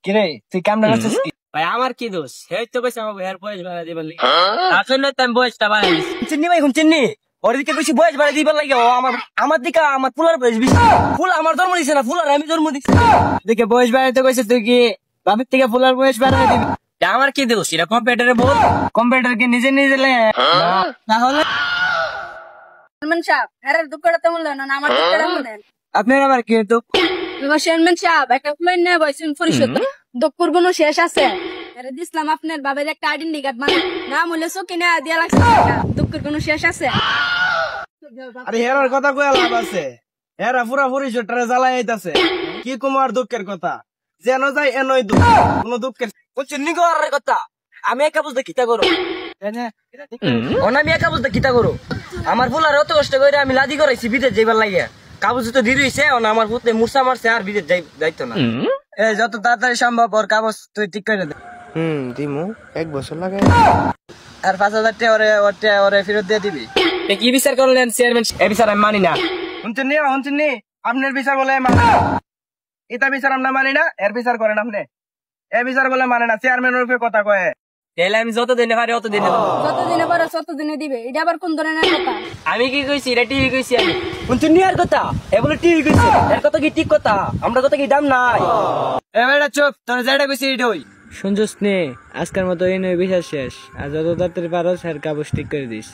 কিরে তুই কামটা করছিস কি? ভাই আমার কি দোষ? এই তো কইছে আমার ভাইয়ের বয়স বাড়া দিবার লাগি। আসলে তো আমি বয়সটা বাড়াই দিছি। চিন্নি ভাই এখন চিন্নি ওর দিকে বেশি বয়স বাড়াই দিবার লাগে ও আমার দিকে আমার ফুলার বয়স বেশি। ফুল আমার জন্ম দিছে না, ফুলার আমি জন্ম দিছি। দিকে বয়স বাড়াইতে কইছে তুই কি বাপের থেকে ফুলার বয়স বাড়াই দিবি? আমার কি দোষ? এটা কম্পিউটারে বল। কম্পিউটার কে নিজে নিজে তাহলে চেয়ারম্যান সাহেব, এর দুঃখটা তেমন না, আমার দুঃখটা মনে আপনার আবার কি হতো? চেয়ারম্যান সাহেব, একটা প্লেন নিয়ে বসছেন পরিষদ, দুঃখর কোনো শেষ আছে? এরে দিছিলাম আপনার বাবার একটা আইডেন্টি কার্ড, মানে নাম হইলে চোখে না দিয়া লাগছে, দুঃখের কোনো শেষ আছে? আরে হেরার কথা কয়ে লাভ আছে? হেরা পুরা পরিষদটারে জ্বালাই আইতাছে। কি কুমার দুঃখের কথা? যেন যাই এনই দুঃখ, কোনো দুঃখের ও চিন্নি করার কথা আমি একা বুঝতে কিতা করো? আমি একা বুঝতে কিতা করো? আমার ফুলার অত কষ্ট করে আমি লাদি করাইছি বিদেশ যাইবার লাগিয়া, কাগজ তো দিয়ে দিয়েছে, আমার পুতে মুসা মারছে আর বিদেশ যাইতো না। যত তাড়াতাড়ি সম্ভব ওর কাগজ তুই ঠিক করে দে। দিমু 1 বছর লাগে। আর 5,000 টাকা ওরে ফেরত দিয়ে দিবি। কি বিচার করলেন চেয়ারম্যান? এ বিচার আমি মানি না। শুনছেন নি আপনার বিচার বলে মানে না, এটা বিচার আমরা মানি না, এর বিচার করেন আপনি। এ বিচার বলে মানে না, চেয়ারম্যানের উপরে কথা কয়ে। তাহলে আমি যত দিনে পারি অত দিনে দেবো। যতদিনে পারো ততদিনে দিবে, এটা আবার কোন ধরনের কথা? আমি কি কইছি? এটা টিভি কইছি আমি। শুনছেন নি আর কথা? এ বলে টিভি কইছে, এর কথা কি ঠিক কথা? আমরা কথা কি দাম নাই? এ বেটা চুপ, তোর যেটা কইছি এটাই। শুনছস নে, আজকের মতো এই নয় বিচার শেষ। আর যত তাড়াতাড়ি পারো স্যার কাগজ ঠিক করে দিস।